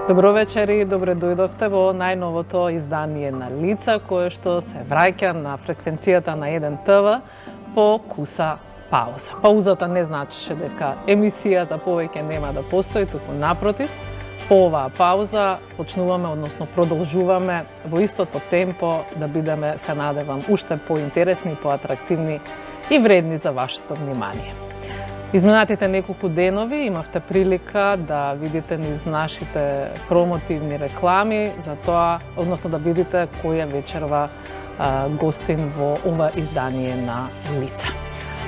Добро вечер и добре дојдовте во најновото издание на Лица, кое што се враќа на фреквенцијата на 1 ТВ по куса пауза. Паузата не значеше дека емисијата повеќе нема да постои, туку напротив, по оваа пауза почнуваме, односно продолжуваме во истото темпо да бидеме, се надевам, уште поинтересни, поатрактивни и вредни за вашето внимание. Изминатите неколку денови имавте прилика да видите низ нашите промотивни реклами за тоа, односно да видите кој е вечерва гостин во ова издание на Лица.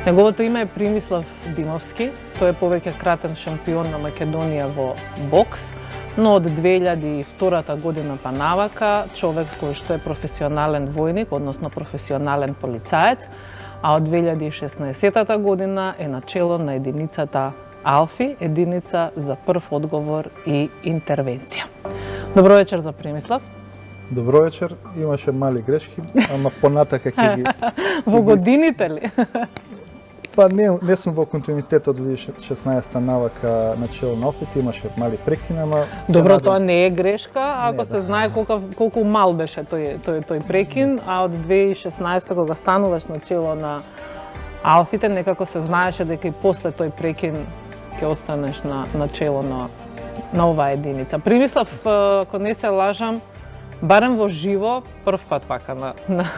Неговото име е Примислав Димовски, тој е повеќе кратен шампион на Македонија во бокс, но од 2002 година па навака човек кој што е професионален војник, односно професионален полицаец, а од 2016 година е начело на единицата Алфи, единица за прв одговор и интервенција. Добро вечер за Примислав. Добро вечер, имаше мали грешки, ама понатака ќе ги... Во годините ли? Па не сум во континуитет од 2016 навака начело на Алфите, имаше мали прекини, ама... Добро, тоа не е грешка, ако се знае колку мал беше тој прекин, а од 2016 кога стануваш начело на Алфите, некако се знаеше дека и после тој прекин ќе останеш на начело на оваа единица. Примислав, ако не се лажам, барем во живо, прв пат вака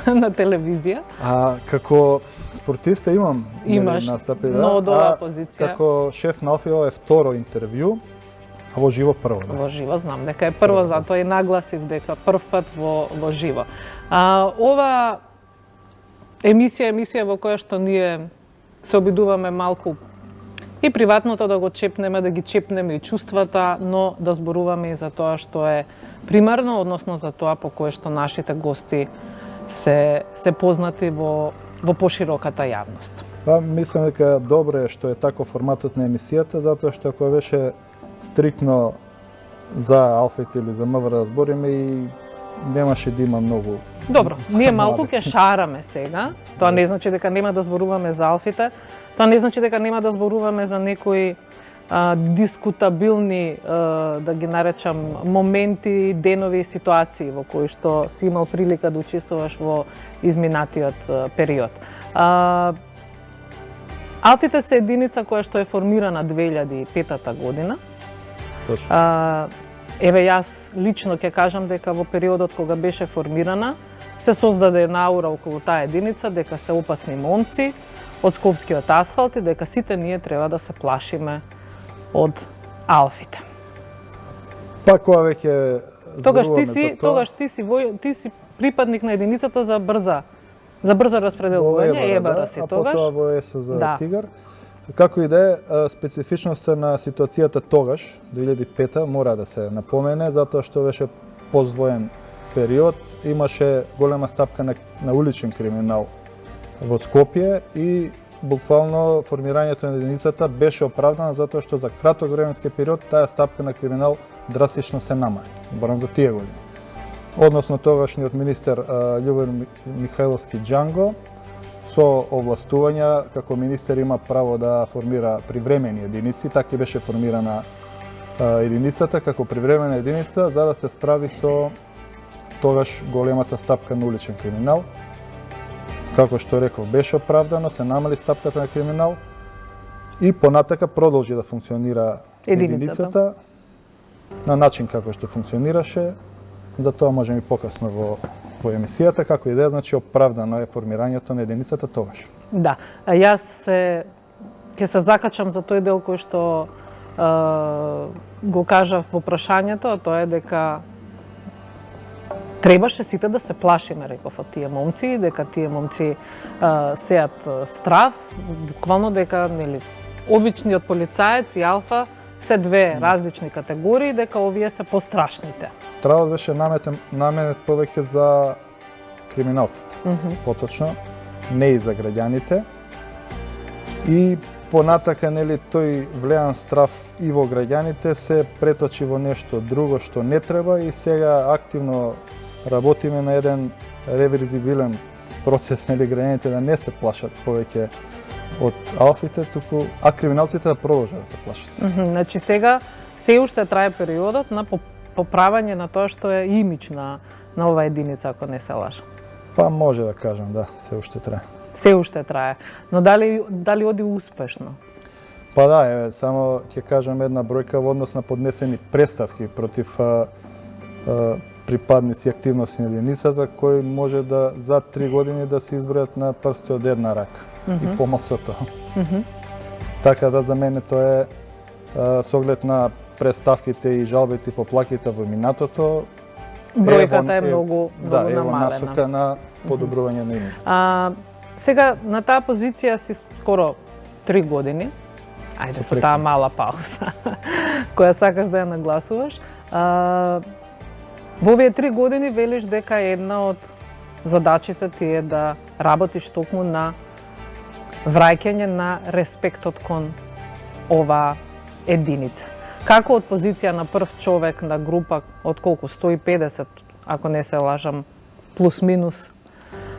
на телевизија. А како спортиста имаш настапи, много добра позиција. Како шеф на Алфи, ова е второ интервју, а во живо прво. Да. Во живо, знам дека е прво, затоа и нагласив дека прв пат во живо. Ова емисија во која што ние се обидуваме малку и приватното да го чепнеме, да ги чепнеме и чувствата, но да зборуваме и за тоа што е примарно, односно за тоа по кое што нашите гости се познати во пошироката јавност. Па, мислам дека добро е што е тако форматот на емисијата, затоа што ако беше стрикно за Алфите или за МВР да збориме и немаше да има многу. Добро, ние малку ќе шараме сега. Тоа не значи дека нема да зборуваме за Алфите. Тоа не значи дека нема да зборуваме за некои дискутабилни, да ги наречам, моменти, денови и ситуации во кои што си имал прилика да учествуваш во изминатиот период. Алфите се единица која што е формирана 2005 година. Точно. Еве јас лично ќе кажам дека во периодот кога беше формирана се создаде една аура околу таа единица, дека се опасни момци од скопскиот асфалт и дека сите ние треба да се плашиме од Алфите. Па кога веќе Тогаш ти си припадник на единицата за брзо распределување, ЕБР си тогаш. А потоа во СЗ Тигар. Како и да е, специфичноста на ситуацијата тогаш, 2005 мора да се напомене, затоа што беше позвоен период, имаше голема стапка на уличен криминал во Скопје и буквално формирањето на единицата беше оправдано затоа што за краток временски период таа стапка на криминал драстично се намали, барем за тие години. Односно тогашниот министер Љубомир Михајловски Џанго со овластувања како министер има право да формира привремени единици, така и беше формирана единицата како привремена единица за да се справи со тогаш големата стапка на уличен криминал. Како што реков, беше оправдано, се намали стапката на криминал и понатака продолжи да функционира единицата на начин како што функционираше. За тоа можеме и покасно во емисијата, како и да е, значи оправдано е формирањето на единицата тогаш. Да, јас ќе се закачам за тој дел кој што го кажав во прашањето, а тоа е дека требаше сите да се плашиме, реков, од тие момци, дека тие момци сеат страв, буквално дека, нели, обичниот полицаец и Алфа се две различни категории, дека овие се пострашните. Стравот беше наменет повеќе за криминалците, поточно, не и за граѓаните. И понатака, нели, тој влеан страв и во граѓаните се преточи во нешто друго што не треба и сега активно работиме на еден реверзибилен процес, нели, граѓаните да не се плашат повеќе од Алфите, а криминалците да продолжат да се плашат. Значи сега се уште трае периодот на поправање на тоа што е имидж на оваа единица, ако не се лажам. Па може да кажам, да, се уште трае. Се уште трае. Но дали оди успешно? Па да, еве, само ќе кажам една бројка во однос на поднесени преставки против припадници активности на единицата, кои може да за 3 години да се избројат на прсти од една рака и помалку од тоа. Така да за мене тоа е со оглед на преставките и жалбите по плаките во минатото. Бројката е многу да, намалена. Да, насока на подобрување на имиджот. Сега на таа позиција си скоро 3 години. Ајде со таа мала пауза која сакаш да ја нагласуваш. Во овие 3 години велиш дека една од задачите ти е да работиш токму на враќање на респектот кон оваа единица. Како од позиција на прв човек на група од колку 150, ако не се лажам, плюс минус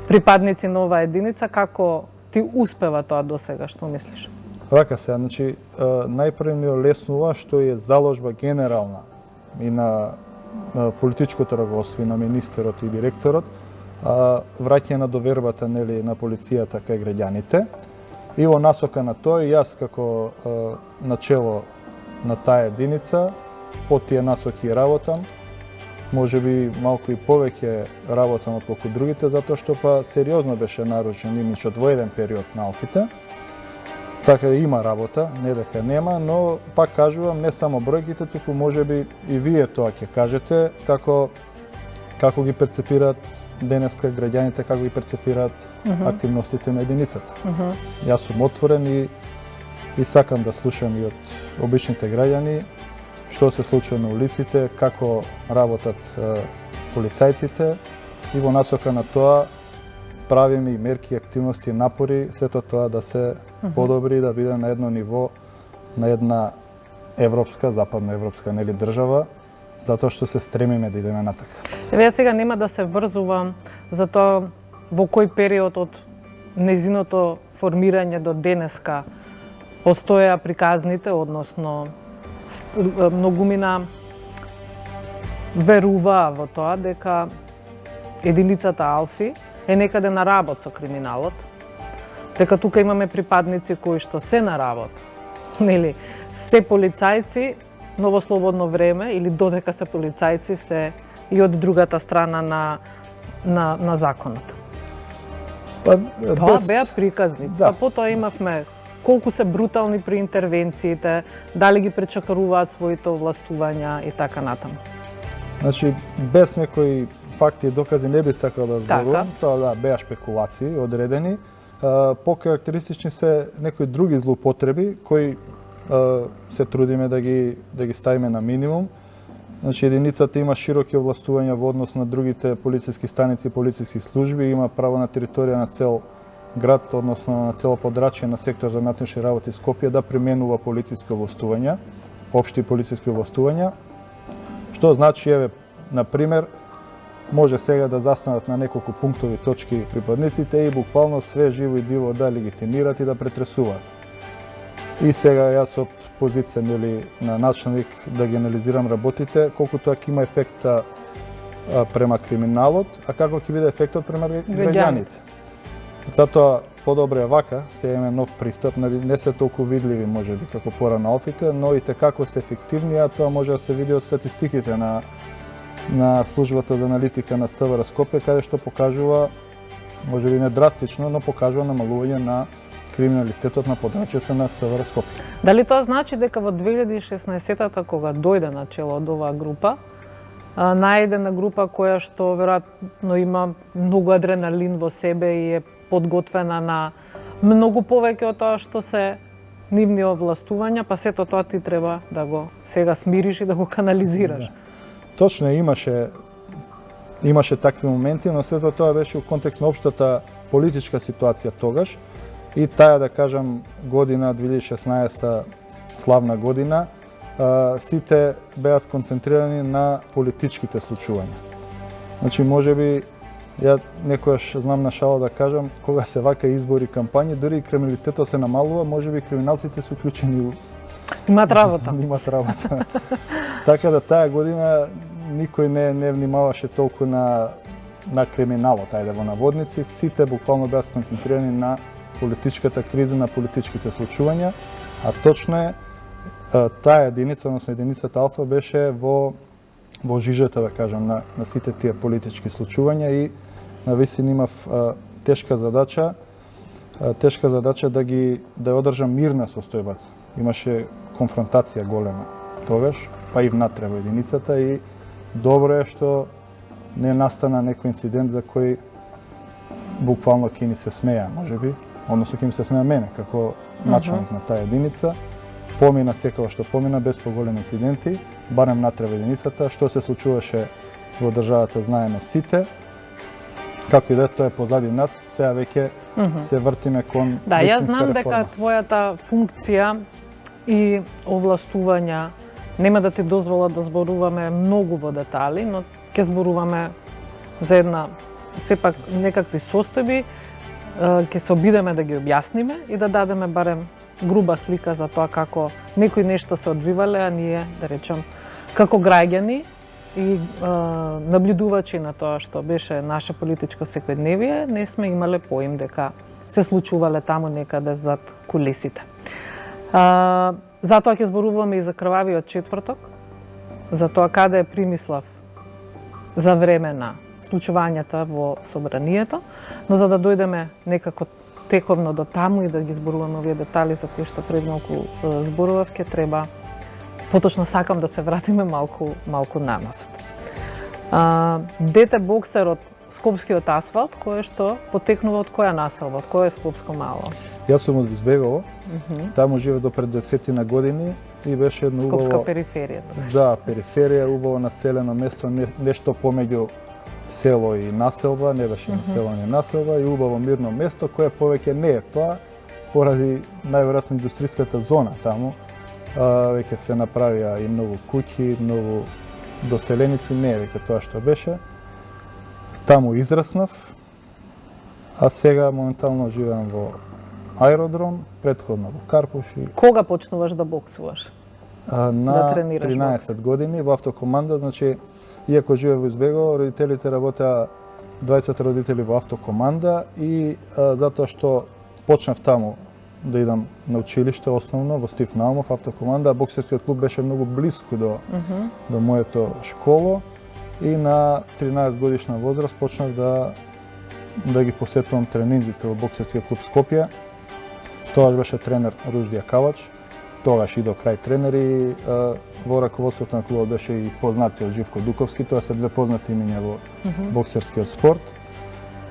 припадници на оваа единица, како ти успева тоа досега, што мислиш? Вака се, значи најпрво ми олеснува што е заложба генерална и на политичкото раководство и на министерот и директорот, враќање на довербата нели на полицијата кај граѓаните. И во насока на тоа, јас како начело на таа единица, по тие насоки работам, може би малку и повеќе работам отколку другите, затоа што па сериозно беше нарушен имиджот во еден период на Алфите. Така има работа, не дека нема, но пак кажувам, не само бројките, туку можеби и вие тоа ќе кажете, како ги перцепираат денеска граѓаните, како ги перцепираат активностите на единицата. Јас сум отворен и сакам да слушам и од обичните граѓани што се случува на улиците, како работат полицајците и во насока на тоа правиме и мерки, активности, напори, сето тоа да се подобри, да биде на едно ниво, на една европска, западноевропска нели држава, затоа што се стремиме да идеме натака. Еве сега нема да се врзувам за тоа во кој период од нејзиното формирање до денеска постоја приказните, односно многумина веруваа во тоа дека единицата Алфи е некаде на работ со криминалот, дека тука имаме припадници кои што се на работ, нели, се полицајци, но во слободно време или додека се полицајци се и од другата страна на законот. Тоа беа приказни. Да. Па потоа имавме колку се брутални при интервенциите, дали ги пречекаруваат своите овластувања и така натаму. Значи, без некои факти и докази не би сакал да зборувам, тоа да, беа шпекулации одредени. Покарактеристични се некои други злоупотреби кои се трудиме да ги ставиме на минимум. Значи, единицата има широки овластувања во однос на другите полициски станици и полициски служби, има право на територија на цел град, односно на цело подрачје на сектор за внатрешни работи Скопје да применува полициски овластувања, општи полициски овластувања, што значи, еве, на пример, може сега да застанат на неколку пунктови точки припадниците и буквално све живо и диво да легитимираат и да претресуваат. И сега јас од позиција нели на началник да ги анализирам работите, колку тоа ќе има ефекта према криминалот, а како ќе биде ефектот према граѓаните. Затоа подобро е вака, сега имаме нов пристап, не се толку видливи можеби како порано Алфите, но и како се ефективни, а тоа може да се види од статистиките на службата за аналитика на СВР Скопје, каде што покажува, можеби не драстично, но покажува намалување на криминалитетот на подрачјето на СВР Скопје. Дали тоа значи дека во 2016-та, кога дојде на чело од оваа група, најдена група која што веројатно има многу адреналин во себе и е подготвена на многу повеќе од тоа што се нивни овластувања, па сето тоа ти треба да го сега смириш и да го канализираш. Да. Точно имаше такви моменти, но сето тоа беше во контекст на општата политичка ситуација тогаш и таа, да кажам, година 2016 славна година, сите беа сконцентрирани на политичките случувања. Значи, можеби, ја некојаш знам на шала да кажам, кога се вака избори, кампањи, дури и криминалитетот се намалува, можеби криминалците се уклучени Имат работа. Имат работа. Така да таа година никој не внимаваше толку на криминалот, ајде во наводници, сите буквално беа сконцентрирани на политичката криза, на политичките случувања, а точно е таа единица, односно единицата Алфа беше во жижата, да кажам, на сите тие политички случувања и навистина имав тешка задача да ја одржам мирна состојбата. Имаше конфронтација голема тогаш, па и внатре во единицата и добро е што не настана некој инцидент за кој буквално ќе ни се смеја, можеби, односно ќе ми се смеја мене како началник на таа единица. Помина секако што помина без поголеми инциденти, барем натре во единицата, што се случуваше во државата знаеме сите. Како и да тоа е позади нас, сега веќе се вртиме кон Да, вистинска јас знам дека реформа. твојата функција и овластувања нема да ти дозвола да зборуваме многу во детали, но ќе зборуваме за една сепак некакви состојби, ќе се обидеме да ги објасниме и да дадеме барем груба слика за тоа како некои нешта се одвивале, а ние, да речем, како граѓани и наблюдувачи на тоа што беше наше политичко секојдневие, не сме имале поим дека се случувале таму некаде зад кулисите. Затоа ќе зборуваме и за крвавиот четврток, за тоа каде е примислав за време на случувањата во собранието, но за да дојдеме некако тековно до таму и да ги зборуваме овие детали за кои што пред малку зборував, ќе треба, поточно сакам да се вратиме малку наназад. Дете боксер од Скопскиот асфалт, кое што потекнува од која населба, од кое скопско мало? Јас сум од Визбегово, таму живеев до пред 10 години и беше едно убаво... Скопска периферија. Да, периферија, убаво населено место, нешто помеѓу село и населба, не беше село ни населба и убаво мирно место кое повеќе не е тоа, поради најверојатно индустријската зона таму. Веќе се направија и многу куќи, многу доселеници, не е веќе тоа што беше. Таму израснав, а сега моментално живеам во Аеродром, претходно во Карпуши. Кога почнуваш да боксуваш? На 13 години во автокоманда, значи, иако живеев во Избегово, родителите работеа 20 родители во автокоманда и затоа што почнав таму да идам на училиште основно во Стив Наумов автокоманда, а боксерскиот клуб беше многу блиску до моето школо и на 13 годишна возраст почнав да ги посетувам тренинзите во боксерскиот клуб Скопје. Тогаш беше тренер Руждија Калач, тогаш и до крај тренери. Во раководството на клубот беше и познатиот Живко Дуковски, тоа се две познати имиња во боксерскиот спорт.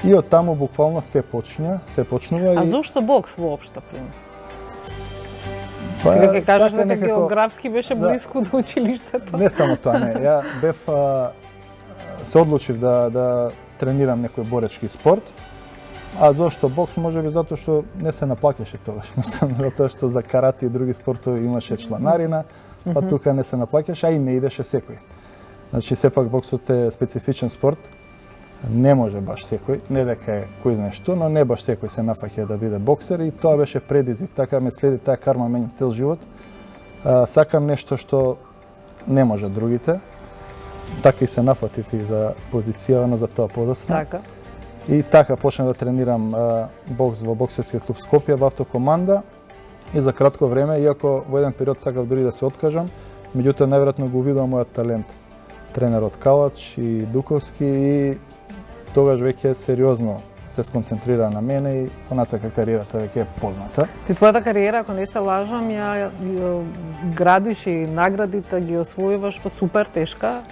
И од таму буквално се почнува. А зошто бокс воопшто, пример? Сега ќе кажеш дека географски беше близко до училиштето. Не само тоа, не. Ја бев се одлучив да тренирам некој боречки спорт. А зошто бокс? Можеби затоа што не се наплаќаше тогаш. Мислам, затоа што за карате и други спортови имаше чланарина, па тука не се наплаќаше, а и не идеше секој. Значи, сепак боксот е специфичен спорт. Не може баш секој, не дека е кој знае што, но не баш секој се нафаќа да биде боксер и тоа беше предизвик. Така ме следи таа карма мене цел живот. Сакам нешто што не може другите. Така и се нафатив и за позиција, но за тоа подоцна. Така. И така почнав да тренирам бокс во боксерскиот клуб Скопје во автокоманда и за кратко време, иако во еден период сакав дури да се откажам, меѓутоа најверојатно го увидов мојот талент тренерот Калач и Дуковски и тогаш веќе сериозно се сконцентрира на мене и понатака кариерата веќе е позната. Ти твојата кариера, ако не се лажам, ја градиш и наградите ги освојуваш во супер тешка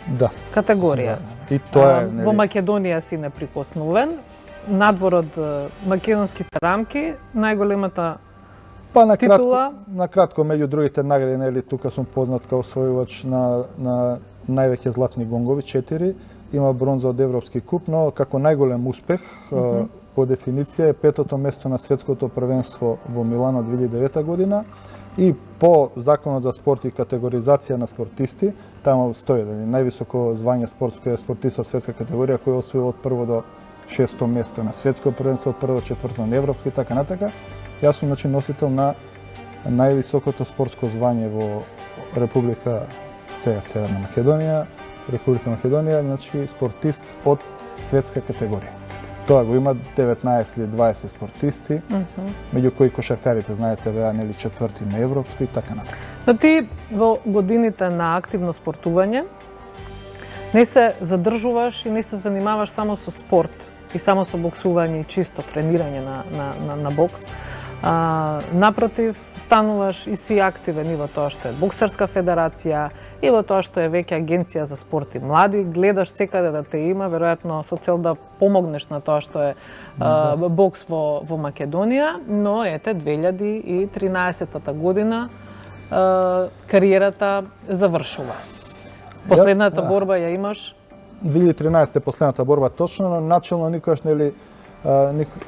категорија. Да. И тоа е во Македонија си неприкосновен, надвор од македонските рамки, најголемата титула. На кратко меѓу другите награди, нели тука сум познат као освојувач на највеќе златни гонгови 4. Има бронза од Европски куп, но како најголем успех по дефиниција е 5-то место на светското првенство во Милано 2009 година и по законот за спорт и категоризација на спортисти, таму стои највисоко звање спортист од светска категорија кој освоил од 1 до 6-то место на светско првенство, 1 до 4-то на европско и така натака. Јас сум носител на највисокото спортско звање во Република Северна Македонија, Република Македонија, значи спортист од светска категорија. Тоа го има 19 или 20 спортисти, меѓу кои кошаркарите, знаете, беа нели четврти на европско и така натаму. Но ти во годините на активно спортување не се задржуваш и не се занимаваш само со спорт и само со боксување и чисто тренирање на бокс. Напротив, стануваш и си активен и во тоа што е Боксерска федерација, и во тоа што е веќе Агенција за спорт и млади. Гледаш секаде да те има, веројатно со цел да помогнеш на тоа што е бокс во Македонија, но ете 2013 година кариерата завршува. Последната борба ја имаш? 2013 е последната борба точно, но начелно никогаш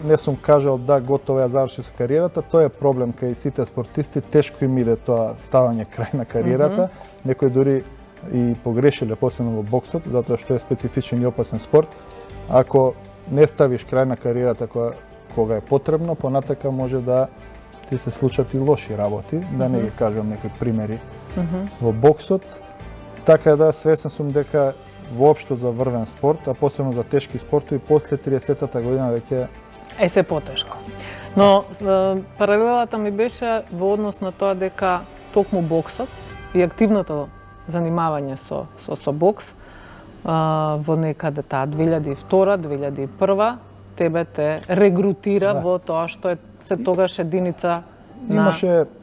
не сум кажал да готово ја заврши со кариерата. Тоа е проблем кај сите спортисти, тешко им иде тоа ставање крај на кариерата. Некои дури и погрешиле посебно во боксот, затоа што е специфичен и опасен спорт. Ако не ставиш крај на кариерата кога е потребно, понатака може да ти се случат и лоши работи, да не ги кажам некои примери во боксот. Така да свесен сум дека воопшто за врвен спорт, а посебно за тешки спортови, после 30-та година веќе е се потешко. Но паралелата ми беше во однос на тоа дека токму боксот и активното занимавање со бокс во некаде таа 2002-2001 тебе те регрутира во тоа што е се тогаш единица на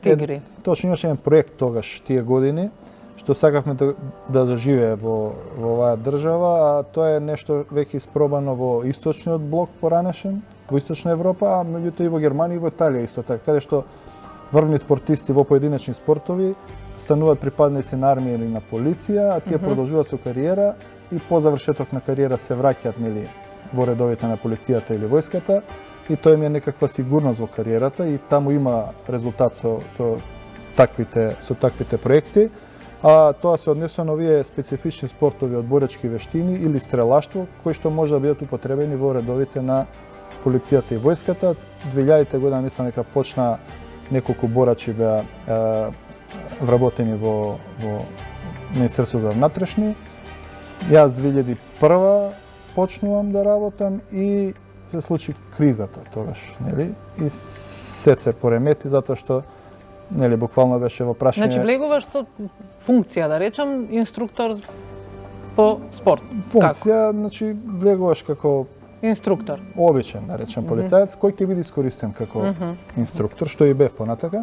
Тигри. Точно имаше еден проект тогаш тие години што сакавме да заживее во оваа држава, а тоа е нешто веќе испробано во источниот блок поранешен, во Источна Европа, а меѓутоа и во Германија и во Италија исто така, каде што врвни спортисти во поединечни спортови стануваат припадници на армија или на полиција, а тие продолжуваат со кариера и по завршеток на кариера се враќаат нели во редовите на полицијата или војската, и тоа им е некаква сигурност во кариерата и таму има резултат со таквите проекти. А тоа се однесува на овие специфични спортови од боречки вештини или стрелаштво, кои што може да бидат употребени во редовите на полицијата и војската. 2000 година мислам дека почна неколку борачи беа вработени во Министерство за внатрешни. Јас 2001 почнувам да работам и се случи кризата тогаш, нели? И се поремети затоа што нели буквално беше во прашање. Значи влегуваш со функција, да речам, инструктор по спорт. Функција, значи влегуваш како инструктор. Обичен, да речем, полицаец, кој ќе биде искористен како инструктор, што и бев понатака.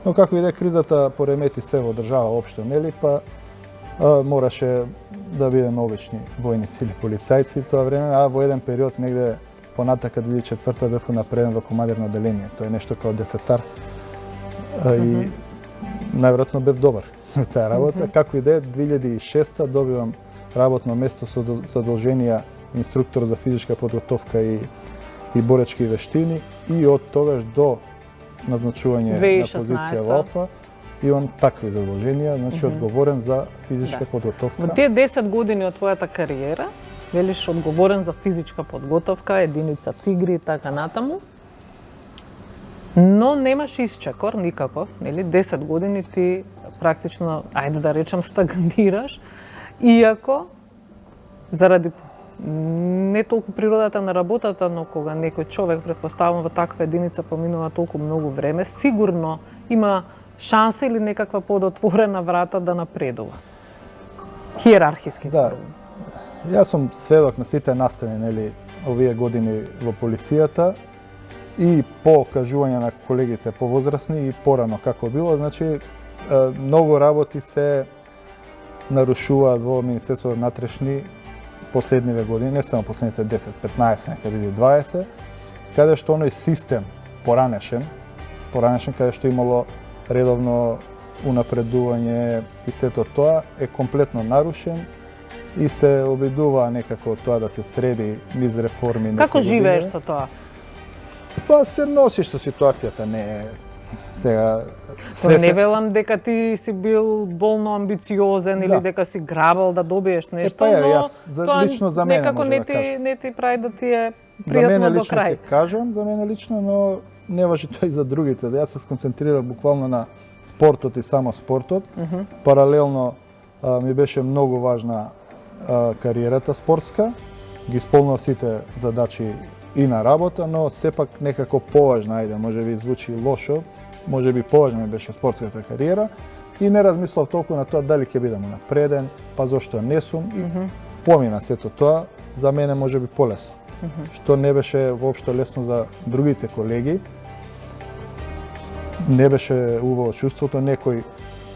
Но како и да кризата поремети се во држава општо, нели, па мораше да бидеме обични војници или полицајци тоа време, а во еден период негде понатака 2004 бев напреден во командирно оделение. Тоа е нешто како десетар. И најверојатно бев добар во таа работа. Како и да е, 2006 добивам работно место со задолженија инструктор за физичка подготовка и боречки вештини, и од тогаш до назначување на позиција во АЛФА имам такви задолженија, значи одговорен за физичка подготовка. Во тие 10 години од твојата кариера, велиш одговорен за физичка подготовка, единица Тигри и така натаму, но немаш исчекор никаков, нели? 10 години ти практично, ајде да речем, стагнираш, иако заради не толку природата на работата, но кога некој човек, претпоставам, во таква единица поминува толку многу време, сигурно има шанса или некаква подотворена врата да напредува. Хиерархиски. Да. Јас сум сведок на сите настани, нели, овие години во полицијата и по кажување на колегите повозрасни и порано како било, значи многу работи се нарушуваат во Министерството за внатрешни последниве години, не само последните 10, 15, нека биде 20, каде што оној систем поранешен, каде што имало редовно унапредување и сето тоа е комплетно нарушен и се обидува некако тоа да се среди низ реформи. Како живееш со тоа? Па се носиш со ситуацијата, не е сега не велам дека ти си бил болно амбициозен или дека си грабал да добиеш нешто, но тоа лично за мене некако може да кажам. Не ти прави да ти е пријатно до лично крај. ќе кажам, за мене лично, но не важи тоа и за другите. Да јас се сконцентрирав буквално на спортот и само спортот. Паралелно ми беше многу важна кариерата спортска. Ги исполнав сите задачи и на работа, но сепак некако поважна, ајде, може би звучи лошо, може би поважна ми беше спортската кариера и не размислав толку на тоа дали ќе бидам напреден, па зошто не сум и помина сето тоа, за мене може би полесно. Што не беше воопшто лесно за другите колеги. Не беше убаво чувството некој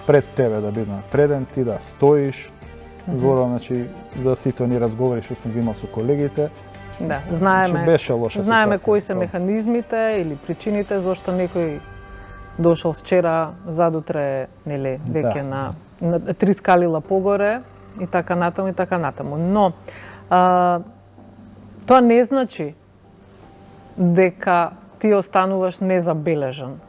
пред тебе да биде напреден, ти да стоиш. Зборувам, значи, за сите оние разговори што сум ги имал со колегите. Да, знаеме, беше лоша знаеме ситуација. кои се механизмите или причините зашто некој дошол вчера, задутре, нели, веќе на 3 скалила погоре и така натаму и така натаму. Но тоа не значи дека ти остануваш незабележан.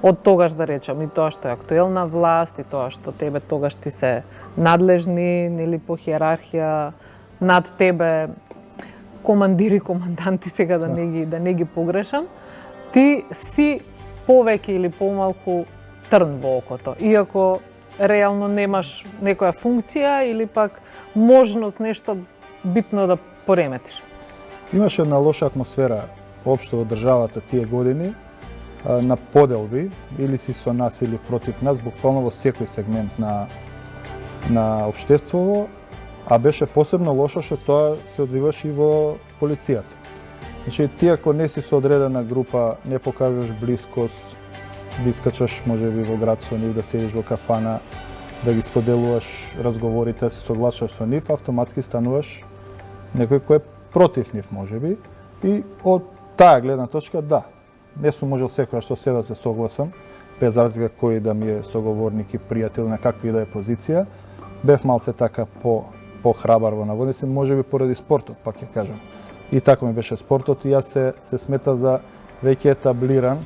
Од тогаш, да речем, и тоа што е актуелна власт, и тоа што тебе тогаш ти се надлежни, нели, по хиерархија, над тебе командири, команданти, сега да не ги погрешам, ти си повеќе или помалку трн во окото, иако реално немаш некоја функција или пак можност нешто битно да пореметиш. Имаше една лоша атмосфера општо во државата тие години, на поделби, или си со нас или против нас, буквално во секој сегмент на општеството, а беше посебно лошо што тоа се одвиваше и во полицијата. Значи, ти ако не си со одредена група, не покажеш блискост, да искачаш можеби во град со нив, да седиш во кафана, да ги споделуваш разговорите, да се согласуваш со нив, автоматски стануваш некој кој е против нив можеби. И од таа гледна точка, да, не сум можел секоја што се да се согласам, без разлика кој да ми е соговорник и пријател на какви да е позиција. Бев малце така по-храбар во наводници, можеби поради спортот, пак ќе кажам. И така ми беше спортот и јас се смета за веќе етаблиран.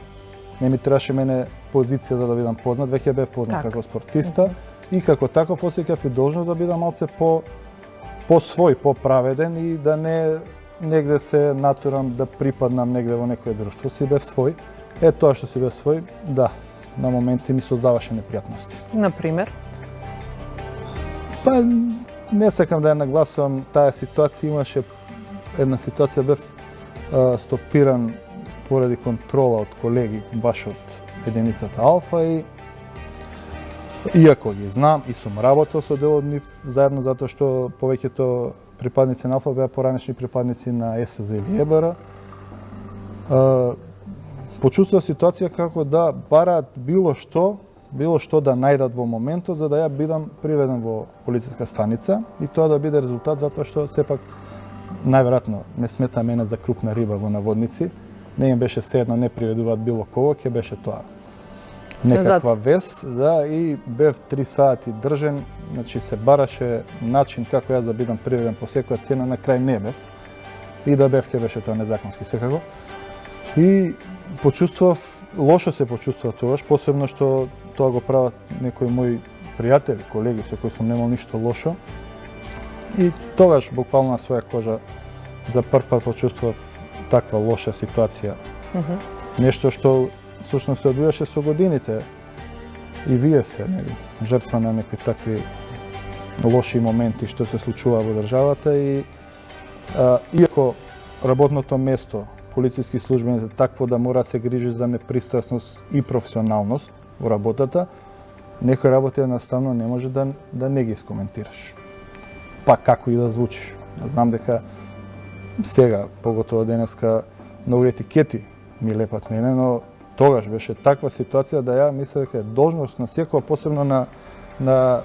Не ми требаше мене позиција за да бидам познат, веќе бев познат како спортиста и како таков осеќав и должност да бидам малце по-свој, по-праведен и да не негде се натурам да припаднам негде во некое друштво, си бев свој. Тоа што си бев свој, да, на моменти ми создаваше непријатности. Например? Па, не сакам да ја нагласувам таа ситуација, имаше една ситуација, бев стопиран поради контрола од колеги, баш од единицата Алфа и иако ги знам и сум работел со дел од нив заедно, затоа што повеќето припадници на Алфа беа поранешни припадници на СЗ или ЕБР. Почувствува ситуација како да бараат било што да најдат во моментот за да ја бидам приведен во полициска станица и тоа да биде резултат затоа што сепак најверојатно ме смета мене за крупна риба во наводници. Не им беше sejedno не приведуваат било кого, ќе беше тоа некаква вес, да, и бев 3 сати држен, значи се бараше начин како јас да бидам приведен по секоја цена, на крај не бев. И да бев, ќе беше тоа незаконски секако. И почувствував, лошо се почувствува тогаш, посебно што тоа го прават некои мои пријатели, колеги со кои сум немал ништо лошо. И тогаш буквално на своја кожа за прв пат почувствував таква лоша ситуација. Нешто што всушност се одвиваше со годините. И вие се, нели, жртва на некои такви лоши моменти што се случува во државата и иако работното место полициски службеници такво да мора да се грижи за непристрасност и професионалност во работата, некои работи едноставно не може да не ги искоментираш. Па како и да звучиш. Знам дека сега, поготово денеска, многу етикети ми лепат мене, но тогаш беше таква ситуација да ја мисля дека е должност на секој, посебно на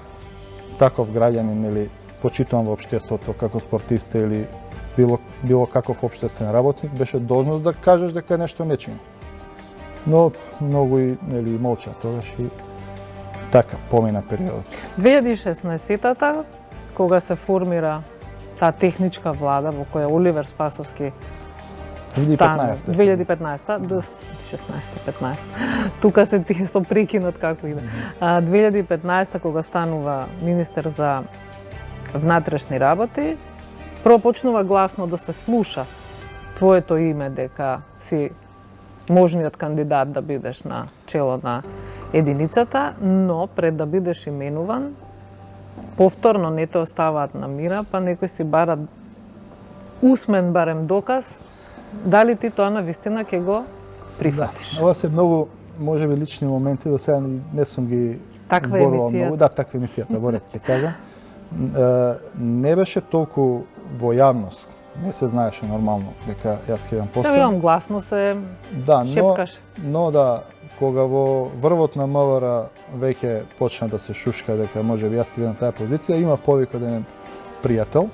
таков граѓанин или почитуван во општеството како спортиста или било каков општествен работник, беше должност да кажеш дека нешто не чини. Но многу и нели молча тогаш и така помина периодот. 2016-та, кога се формира таа техничка влада во која Оливер Спасовски 2015-та, 16-15. Тука се тие со прекинот како иде. 2015-та кога станува министер за внатрешни работи, прво почнува гласно да се слуша твоето име дека си можниот кандидат да бидеш на чело на единицата, но пред да бидеш именуван, повторно не те оставаат на мира, па некој си бара усмен барем доказ, дали ти тоа на вистина ќе го прифатиш. Да. Ова се многу, можеби, лични моменти, до сега не сум ги Таква зборувал емисија. многу. Да, таква емисијата, боле ќе кажам. Не беше толку во јавност. Не се знаеше нормално дека јас ќе имам Да, постан. видам гласно се Да, шепкаш. но да, кога во врвот на МВР веќе почна да се шушка дека можеби јас ќе бидам таа позиција, имав повик од еден пријател.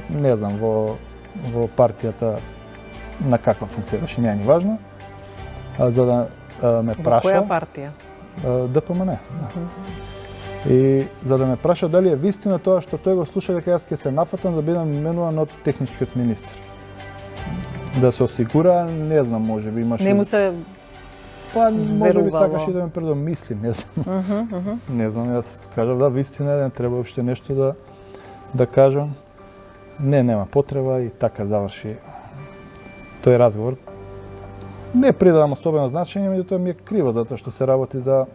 Не знам, во партијата на каква функција беше, не е ни важно. За да ме праша... Во која партија? ДПМН, да. И за да ме праша дали е вистина тоа што тој го слуша дека јас ќе се нафатам да бидам именуван од техничкиот министр. Да се осигура, не знам, можеби имаше... Не му се Па, можеби верувало. сакаше да ме предомисли, не знам. Не знам, јас кажав да, вистина не треба уште нешто да кажам. Не, нема потреба и така заврши тој разговор. Не придавам особено значење, меѓутоа ми е криво затоа што се работи за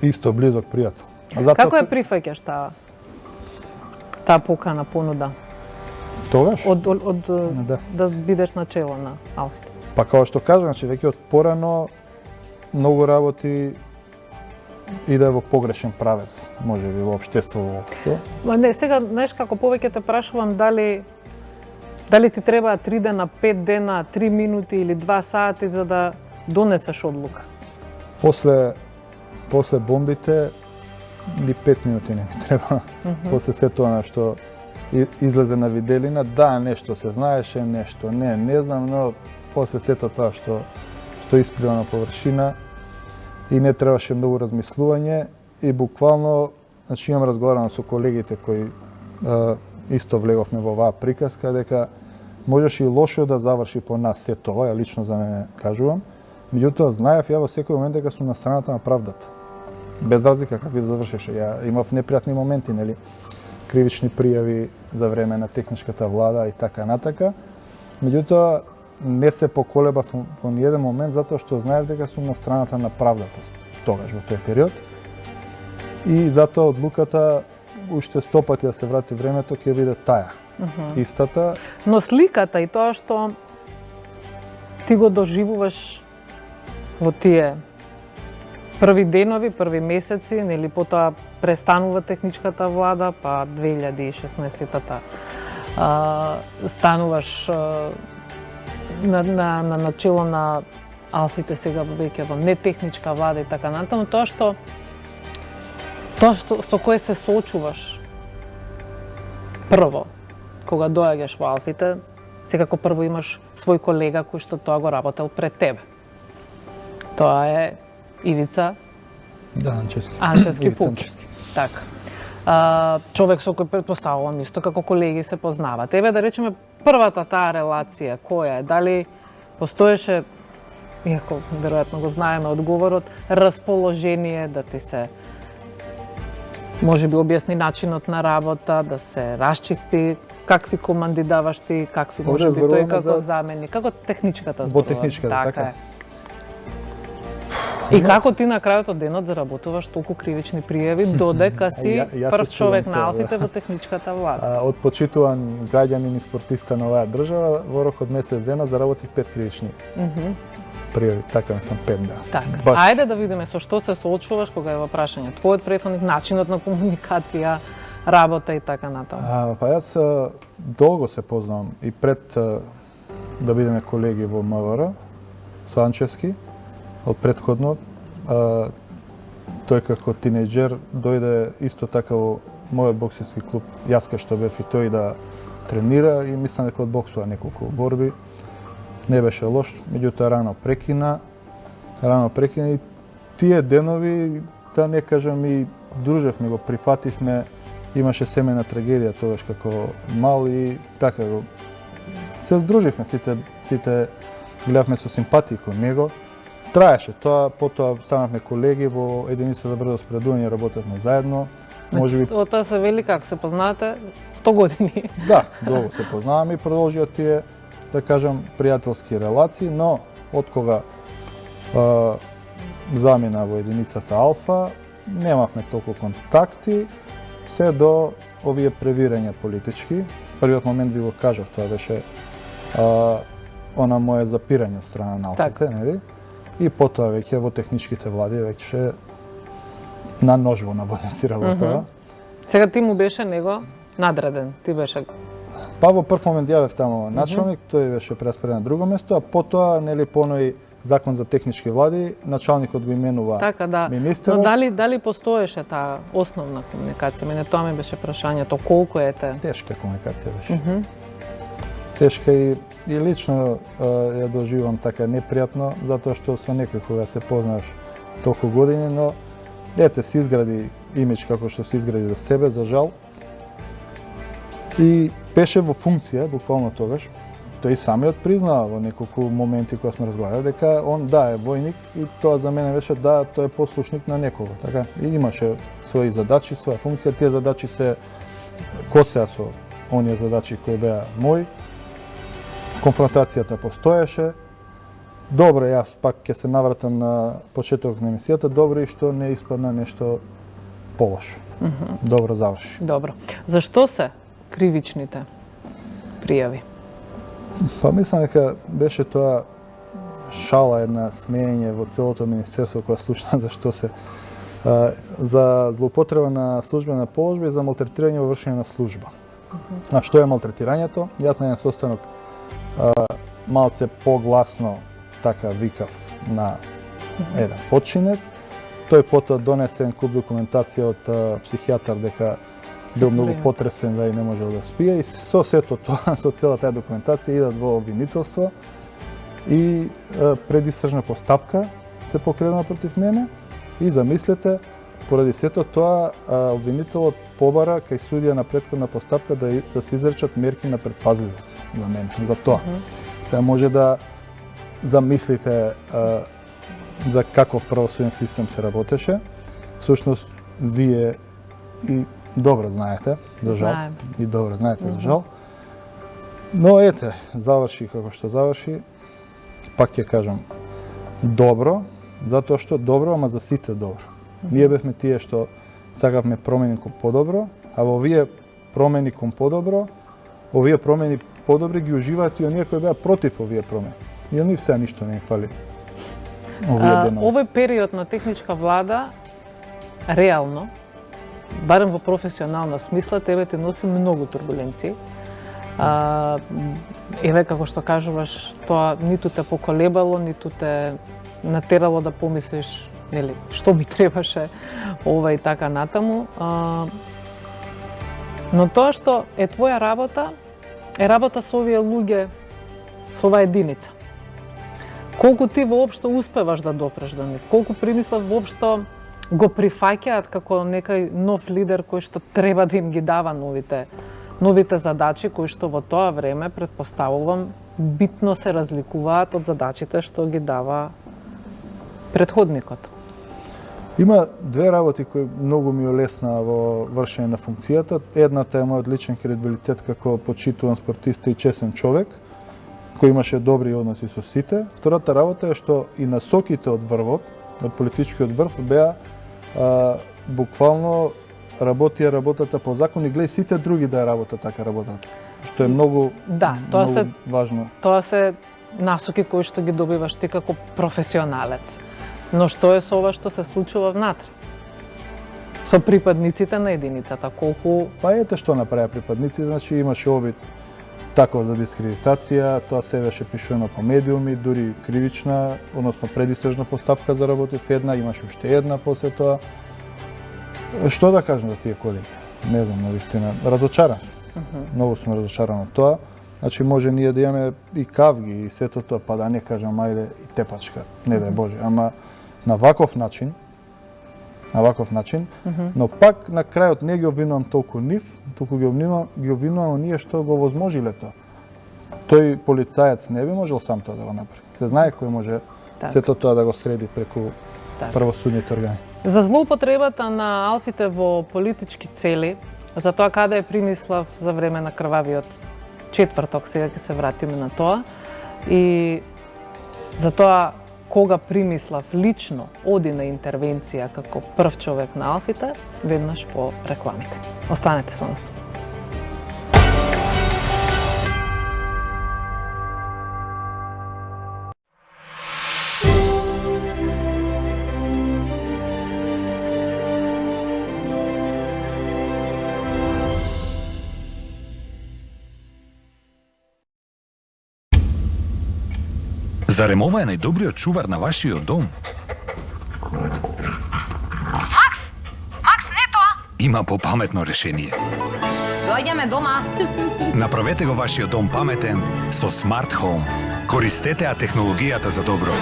исто близок пријател. Како ја прифаќаш таа покана понуда? Тогаш? Од Да. да бидеш на чело на Алфите? Па како што кажам, значи веќе од порано многу работи иде во погрешен правец, можеби во општество воопшто. Ма не, сега, знаеш како повеќе те прашувам дали ти треба 3 дена, 5 дена, 3 минути или 2 сати за да донесеш одлука? После бомбите ни 5 минути не ми треба. После се тоа што излезе на виделина, да, нешто се знаеше, нешто не знам, но после сето тоа што исплива на површина и не требаше многу размислување и буквално, значи имам разговарано со колегите кои исто влеговме во оваа приказка дека можеше и лошо да заврши по нас се тоа, ја лично за мене кажувам. Меѓутоа знаев ја во секој момент дека сум на страната на правдата. Без разлика како да завршеше. Ја имав непријатни моменти, нели? Кривични пријави за време на техничката влада и така натака. Меѓутоа не се поколебав во ниеден момент затоа што знаев дека сум на страната на правдата тогаш во тој период. И затоа одлуката уште 100 пати да се врати времето ќе биде таа. Истата. Но сликата и тоа што ти го доживуваш во тие први денови, први месеци, нели потоа престанува техничката влада, па 2016-та стануваш на начело на Алфите, сега веќе во нетехничка влада и така натаму, тоа што со кое се соочуваш прво кога доаѓаш во Алфите, секако прво имаш свој колега кој што тоа го работел пред тебе. Тоа е Ивица Анчевски Пук. Така. Човек со кој претпоставувам исто како колеги се познава. Тебе да речеме првата таа релација која е, дали постоеше, иако веројатно го знаеме одговорот, расположение да ти се можеби објасни начинот на работа, да се расчисти какви команди даваш ти, какви можеби тој како замени, како техничката зборува. Во техничката, така е. И како ти на крајот од денот заработуваш толку кривични пријави, додека си прв човек на Алфите во техничката влада? Од почитуван граѓанин и спортиста на оваа држава, во рок од месец дена заработив 5 кривични пријави, така не сам 5 да. Така. Ајде да видиме со што се соочуваш кога е во прашање твојот претходник, начинот на комуникација, работа и така натаму. Па јас долго се познавам и пред да бидеме колеги во МВР со Анчевски. Од претходно, тој како тинејџер дојде исто така во мојот боксерски клуб, јас кај што бев и тој да тренира и мислам дека одбоксува неколку борби. Не беше лош, меѓутоа рано прекина и тие денови, да не кажам, и дружевме, го прифативме, имаше семејна трагедија тогаш како мал и така го се здруживме, сите гледавме со симпатија кон него. Траеше тоа, потоа станавме колеги во единица за брзо спредување, работевме заедно. Може би Тоа се вели како се познаете 100 години. да, долго се познаваме и продолжија тие, да кажам, пријателски релации, но од кога замина во единицата Алфа, немавме толку контакти, се до овие превирања политички. Првиот момент ви го кажав, тоа беше она моje запирање од страна на Алфите, нели? И потоа веќе во техничките влади веќе на ножво наводници работава. Сега ти му беше него надреден, ти беше... Па во прв момент ја бев таму началник, тој беше прераспределен на друго место, а потоа нели понови закон за технички влади, началникот го именува така, да. министерот. Но дали постоеше таа основна комуникација? Мене тоа ми беше прашањето, колку е те? Тешка комуникација беше. Тешка и лично ја доживам така непријатно, затоа што со некој кога се познаш толку години, но ете се изгради имидж како што се изгради за себе, за жал. И беше во функција, буквално тогаш. Тој самиот признава во неколку моменти кога сме разговарали дека он е војник и тоа за мене беше тој е послушник на некого, така. И имаше своји задачи, своја функција, тие задачи се косеа со оние задачи кои беа мои. Конфронтацијата постоеше. Добро, јас пак ќе се навратам на почеток на емисијата, добро и што не испадна нешто полошо. Добро заврши. Добро. Зашто се кривичните пријави? Па мислам дека беше тоа шала, една смеење во целото министерство која случна зашто се за злоупотреба на службена положба и за малтретирање во вршење на служба. А што е малтретирањето? Јас на еден состанок малце погласно така викав на еден починет. Тој потоа донесе еден куп документација од психијатар дека бил многу потресен да и не можел да спие и со сето тоа, со цела таа документација идат во обвинителство и предистржна постапка се покрена против мене и замислете, поради сето тоа обвинителот побара кај судија на претходна постапка да се изречат мерки на предпазливост за мене, за тоа. Сега може да замислите за каков правосуден систем се работеше. Всушност, вие и добро знаете, за жал. И добро знаете, за жал. Но ете, заврши како што заврши. Пак ќе кажам, добро, затоа што добро, ама за сите добро. Ние бевме тие што сакавме промени кон подобро, а во овие промени кон подобро, овие промени подобри ги уживаат и оние кои беа против овие промени. И они сега ништо не им фали. Овој период на техничка влада, реално, барем во професионална смисла, тебе те носи многу турбуленции. Еве, како што кажуваш, тоа ниту те поколебало, ниту те натерало да помислиш, нели, што ми требаше ова и така натаму. Но тоа што е твоја работа, е работа со овие луѓе, со оваа единица. Колку ти воопшто успеваш да допреш до нив, колку примислав воопшто го прифаќаат како некој нов лидер кој што треба да им ги дава новите задачи кои што во тоа време, предпоставувам, битно се разликуваат од задачите што ги дава претходникот. Има две работи кои многу ми олесна во вршење на функцијата. Едната е мојот личен кредибилитет како почитуван спортиста и честен човек, кој имаше добри односи со сите. Втората работа е што и насоките од врвот, од политичкиот врв, беа буквално работата по закон и гледај сите други да ја работат така работата. Што е многу, многу важно. Тоа се насоки кои што ги добиваш ти како професионалец. Но што е со ова што се случува внатре? Со припадниците на единицата, колку... Па ете што направи припадници, значи имаше обид таков за дискредитација, тоа се беше пишувано по медиуми, дури кривична, односно предистржна постапка за работив една, имаше уште една после тоа. Што да кажам за тие колеги? Не знам, навистина, разочаран. Многу сум разочаран од тоа. Значи може ние да имаме и кавги и сето тоа, па да не кажам ајде и тепачка, не дај Боже, ама на ваков начин, но пак на крајот не ги обвинувам толку нив, толку ги обвинувам оние што го возможиле тоа. Тој полицаец не би можел сам тоа да го направи. Се знае кој може сето тоа да го среди преку правосудните органи. За злоупотребата на алфите во политички цели, за тоа каде е примислав за време на крвавиот четврток, сега ќе се вратиме на тоа, и за тоа кога примислав лично оди на интервенција како прв човек на алфите, веднаш по рекламите. Останете со нас. Зарем ова е најдобриот чувар на вашиот дом? Макс, не тоа! Има попаметно решение. Доаѓаме дома. Направете го вашиот дом паметен со Smart Home. Користете ја технологијата за добро.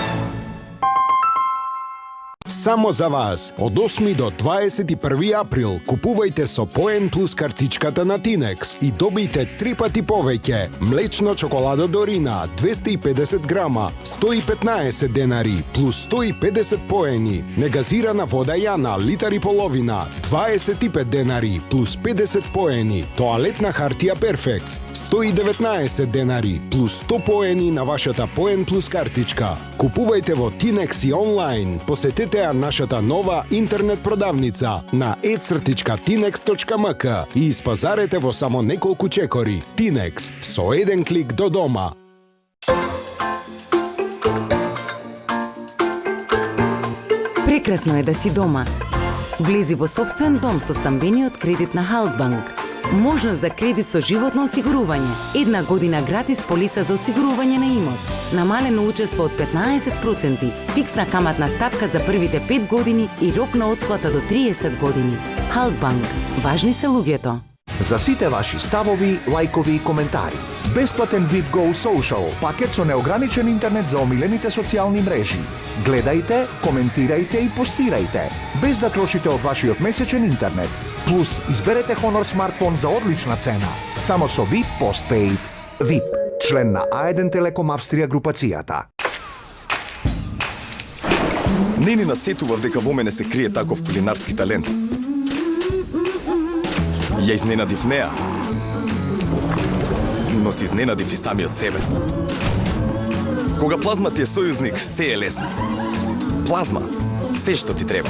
Само за вас, од 8 до 21 април, купувајте со Поен Плюс картичката на Тинекс и добијте 3 пати повеќе. Млечно чоколадо Дорина, 250 грама, 115 денари, плюс 150 поени. Негазирана вода Јана, литар и половина, 25 денари, плюс 50 поени. Тоалетна хартија Перфекс, 119 денари, плюс 100 поени на вашата Поен Плюс картичка. Купувајте во Тинекс и онлайн. Посетете ја нашата нова интернет продавница на e-tinex.mk и испазарете во само неколку чекори. Тинекс, со еден клик до дома. Прекрасно е да си дома. Влези во собствен дом со стамбениот кредит на Halkbank. Можност за кредит со животно осигурување, 1 година гратис полиса за осигурување на имот, намалено учество од 15%, фиксна каматна стапка за првите 5 години и рок на отплата до 30 години. Halkbank. Важни се луѓето. За сите ваши ставови, лајкови и коментари. Бесплатен VIP Go Social, пакет со неограничен интернет за омилените социјални мрежи. Гледајте, коментирајте и постирајте, без да трошите од вашиот месечен интернет. Плюс, изберете Honor смартфон за одлична цена, само со VIP Postpaid. VIP, член на A1 Телеком Австрија групацијата. Не ни насетував дека во мене се крие таков кулинарски талент. Ја изненадив неа, но се изненадив и самиот себе. Кога плазма ти е сојузник, се е лесно. Плазма, се што ти треба.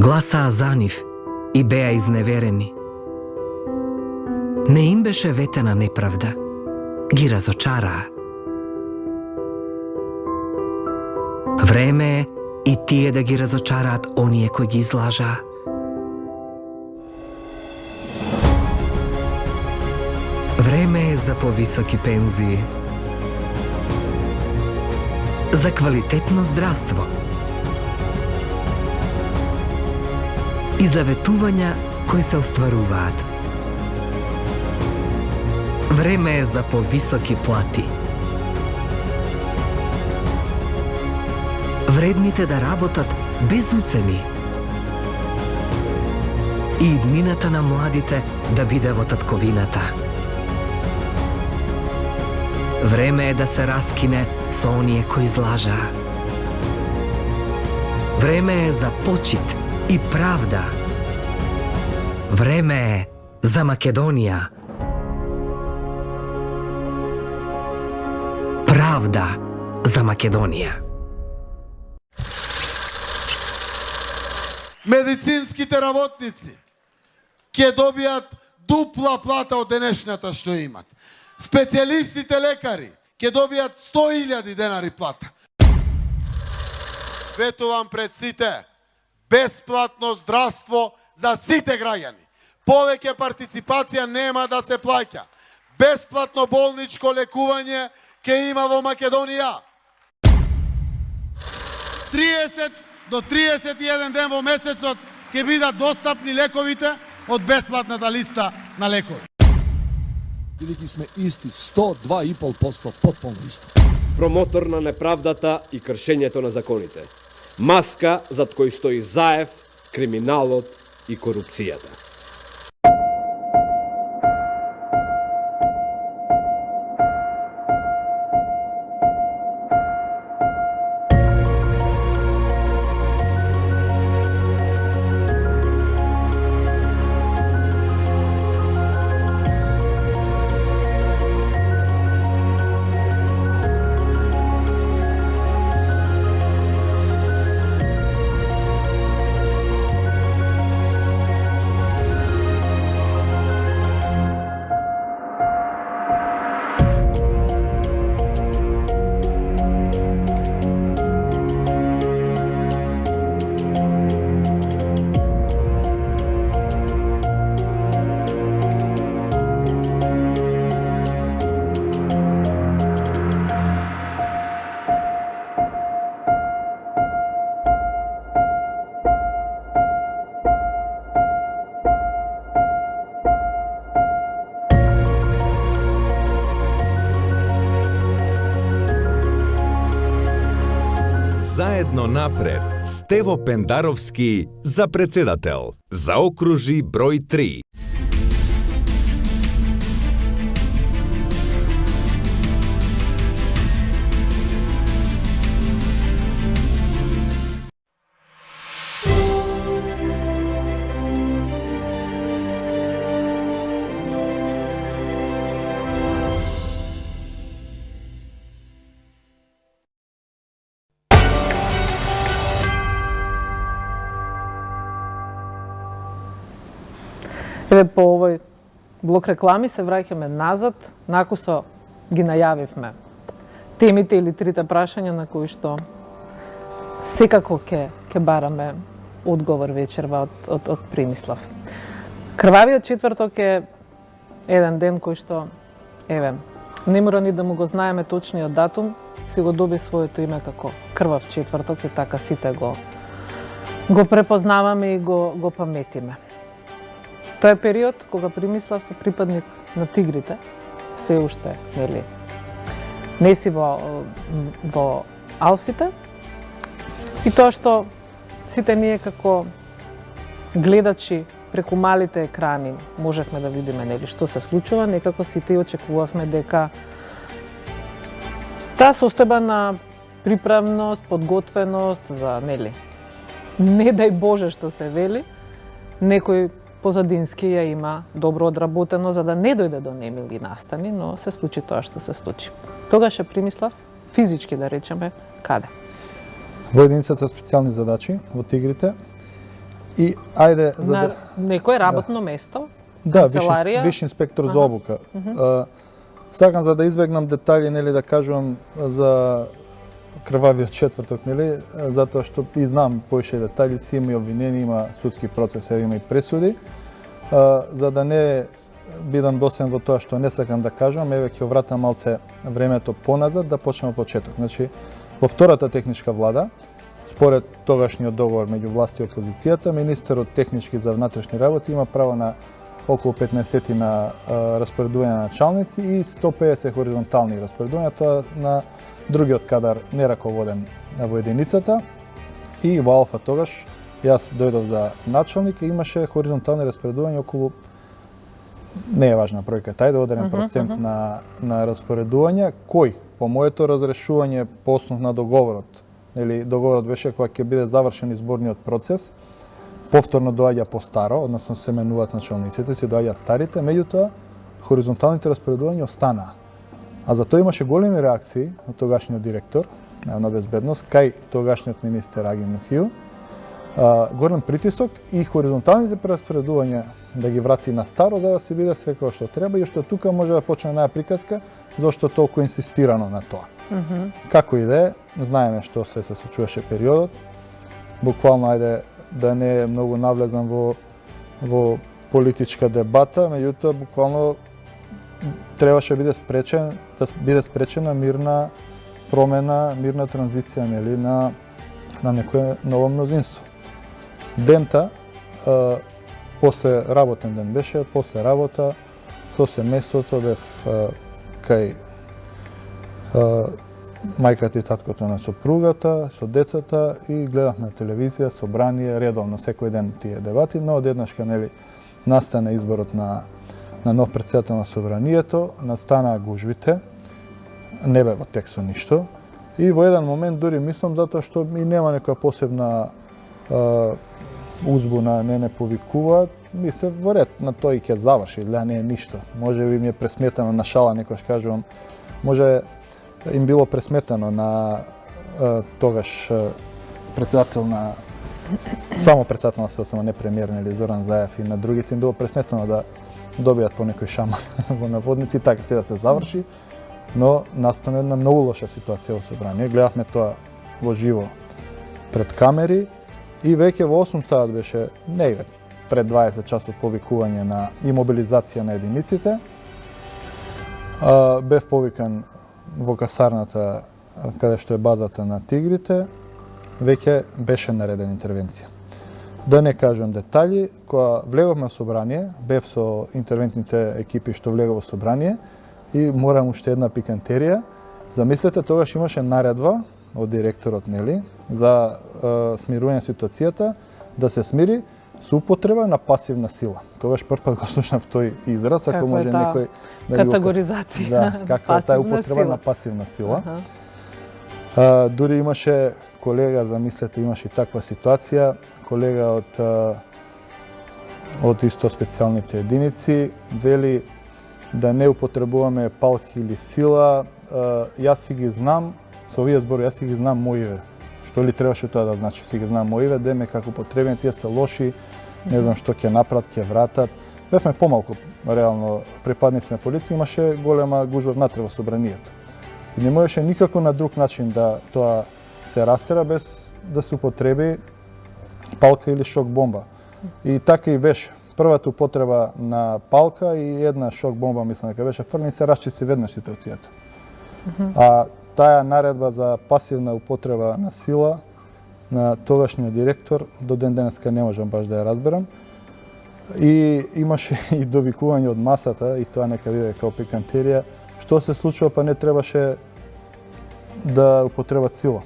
Гласаа за нив и беа изневерени. Не им беше ветена неправда. Ги разочараа. Време е и тие да ги разочараат оние кои ги излажаа. Време е за повисоки пензии. За квалитетно здравство. И за ветувања кои се остваруваат. Време е за повисоки плати. Вредните да работат без уцени. И иднината на младите да биде во татковината. Време е да се раскине со оние кои излажаа. Време е за почит и правда. Време е за Македонија. Правда за Македонија. Медицинските работници ќе добијат дупла плата од денешната што имат. Специјалистите лекари ќе добијат 100.000 денари плата. Ветувам пред сите бесплатно здравство за сите граѓани. Повеќе партиципација нема да се плаќа. Бесплатно болничко лекување ќе има во Македонија. 30 до 31 ден во месецот ќе бидат достапни лековите од бесплатната листа на лекови. Бидејќи сме исти, 102,5% потполно исти. Промотор на неправдата и кршењето на законите. Маска зад кој стои Заев, криминалот и корупцијата. Заедно напред, Стево Пендаровски за председател. Заокружи број 3. Еве по овој блок реклами се враќаме назад, накусо ги најавивме темите или трите прашања на кои што секако ќе бараме одговор вечерва од Примислав. Крвавиот четврток е еден ден кој што, еве, не мора ни да му го знаеме точниот датум, си го доби своето име како крвав четврток и така сите го препознаваме и го паметиме. Тоа е период кога Примислав е припадник на тигрите, се уште, нели, не си во Алфите. И тоа што сите ние како гледачи преку малите екрани можевме да видиме, нели, што се случува, некако сите очекувавме дека таа состојба на приправност, подготвеност за, нели, не дај Боже што се вели, некој позадински ја има добро одработено за да не дојде до немили настани, но се случи тоа што се случи. Тогаш е Примислав физички, да речеме, каде? Во единицата специјални задачи во Тигрите и ајде за на некое работно место, да, канцеларија. виш инспектор за обука. Сакам за да избегнам детали, нели, да кажувам за крвавиот четврток, нели, затоа што и знам поише детали, си има и обвинени, има судски процес, има и пресуди. За да не бидам досен во тоа што не сакам да кажам, еве ќе вратам малце времето поназад, да почнеме од почеток. Значи, во втората техничка влада, според тогашниот договор меѓу власт и опозицијата, министерот технички за внатрешни работи има право на околу 15 на распоредување на началници и 150 хоризонтални распоредувања, тоа на другиот кадар не раководен во единицата. И во Алфа тогаш јас дојдов за началник и имаше хоризонтални распоредувања околу, не е важна бројка, тајде одреден процент на распоредувања, кој по моето разрешување по основ на договорот, или договорот беше кога ќе биде завршен изборниот процес, повторно доаѓа по старо, односно се менуваат началниците, се доаѓаат старите, меѓутоа хоризонталните распоредувања останаа. А за тоа имаше големи реакции од тогашниот директор на безбедност кај тогашниот министер Аги Мухију, голем притисок и хоризонталните распоредувања да ги врати на старо, за да се биде све како што треба, и што тука може да почне една приказка зошто толку инсистирано на тоа. Како и да е, знаеме што се случуваше периодот. Буквално, ајде да не е многу навлезан во политичка дебата, меѓутоа буквално требаше да биде спречена мирна промена, мирна транзиција, нели, на некое ново мнозинство. Дента после работен ден беше, после работа, со семејството бев кај мајката и таткото на сопругата, со децата и гледавме телевизија, собрание, редовно секој ден тие дебати, но одеднашка нели настана изборот на нов претседател на собранието, настанаа гужвите, не бе во текст со ништо. И во еден момент дури мислам затоа што и нема некоја посебна узбуна, не повикуваат, мислев во ред на тој ќе заврши, гледа не е ништо. Може би ми е пресметано на шала, некојаш кажувам, може им било пресметано на тогаш председател на само председател на СДСМ, не премиер, нели Зоран Заев, и на другите им било пресметано да добијат по некој шамар во наводници, така сега се заврши, но настана една многу лоша ситуација во собрание. Гледавме тоа во живо пред камери и веќе во 8 саат беше негде пред 20 часот повикување и мобилизација на единиците. Бев повикан во касарната каде што е базата на тигрите, веќе беше наредена интервенција. Да не кажам детали, кога влеговме во собрание, бев со интервентните екипи што влега во собрание и морам уште една пикантерија. Замислете, тогаш имаше наредба од директорот, нели, за смирување ситуацијата, да се смири со употреба на пасивна сила. Тогаш прв пат го слушнав тој израз, ако може некој да категоризација. Да, каква е таа употреба на пасивна сила. Дури имаше колега, замислете, имаше и таква ситуација, колега од исто специјалните единици, вели да не употребуваме палки или сила. Јас си ги знам, со овие зборови, јас си ги знам моиве. Што ли требаше тоа да значи? Си ги знам моиве, деме како потребни, тие се лоши, не знам што ќе направат, ќе вратат. Бевме помалку, реално, припадници на полиција, имаше голема гужва внатре во собранието. И не можеше никако на друг начин да тоа се растера без да се употреби палка или шок бомба. И така и беше. Првата употреба на палка и една шок бомба, мислам дека беше фрлен, се расчисти веднаш ситуацијата. А таа наредба за пасивна употреба на сила на тогашниот директор до ден денеска не можам баш да ја разберам. И имаше и довикување од масата, и тоа нека биде како пикантерија, што се случува, па не требаше да употребат сила.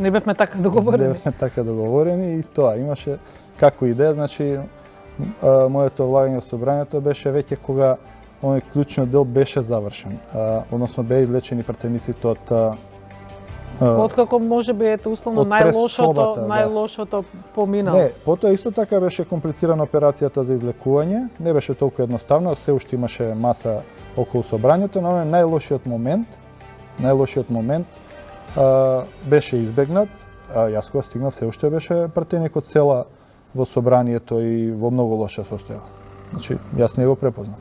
Не бевме така договорени. Не бевме така договорени и тоа имаше како идеја, значи моето влагање во собранието беше веќе кога оној клучниот дел беше завршен, односно беа излечени пратениците од откако може би ете условно најлошото поминало. Не, потоа исто така беше комплицирана операцијата за излекување, не беше толку едноставно, се уште имаше маса околу собранието, но најлошиот момент беше избегнат. Јас кога стигнав се уште беше пратеник од села во собранието и во многу лоша состојба. Значи, јас не го препознав.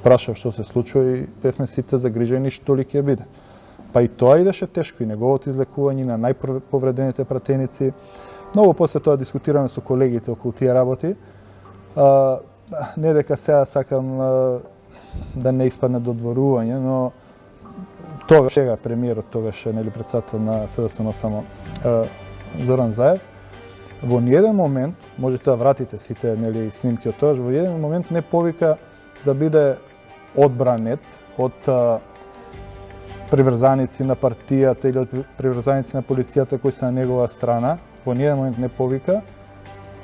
Прашав што се случува и бевме сите загрижени што ли ќе биде. Па и тоа идеше тешко, и неговото излекување на најповредените пратеници. Многу после тоа дискутираме со колегите околу тие работи. Не дека сега сакам да не испадне додворување, но тогаш сега премиерот, тогаш нели претседател на СДСМ само Зоран Заев, во ниеден момент, можете да вратите сите нели снимки од тоа, во ниеден момент не повика да биде одбранет од приврзаници на партијата или од приврзаници на полицијата кои се на негова страна. Во ниеден момент не повика,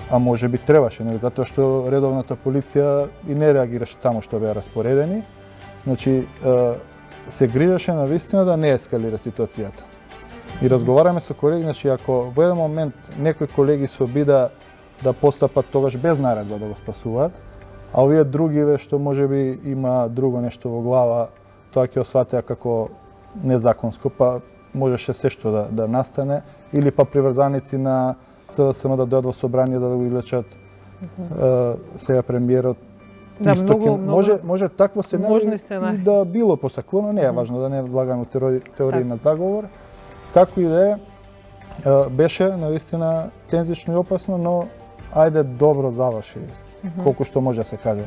а може би требаше, нели, затоа што редовната полиција и не реагираше таму што беа распоредени. Значи, се грижеше на вистина да не ескалира ситуацијата. И разговараме со колеги, значи ако во еден момент некои колеги се обида да постапат тогаш без наредба да го спасуваат, а овие другиве што можеби има друго нешто во глава, тоа ќе осватеа како незаконско, па можеше се што да настане, или па приврзаници на СДСМ да дојдат во собрание да го излечат сега премиерот. Да, може такво сценарио и да било посакувано, не е важно да не влагаме теории на заговор. Како и да е, беше навистина тензично и опасно, но ајде добро заврши, колку што може да се каже.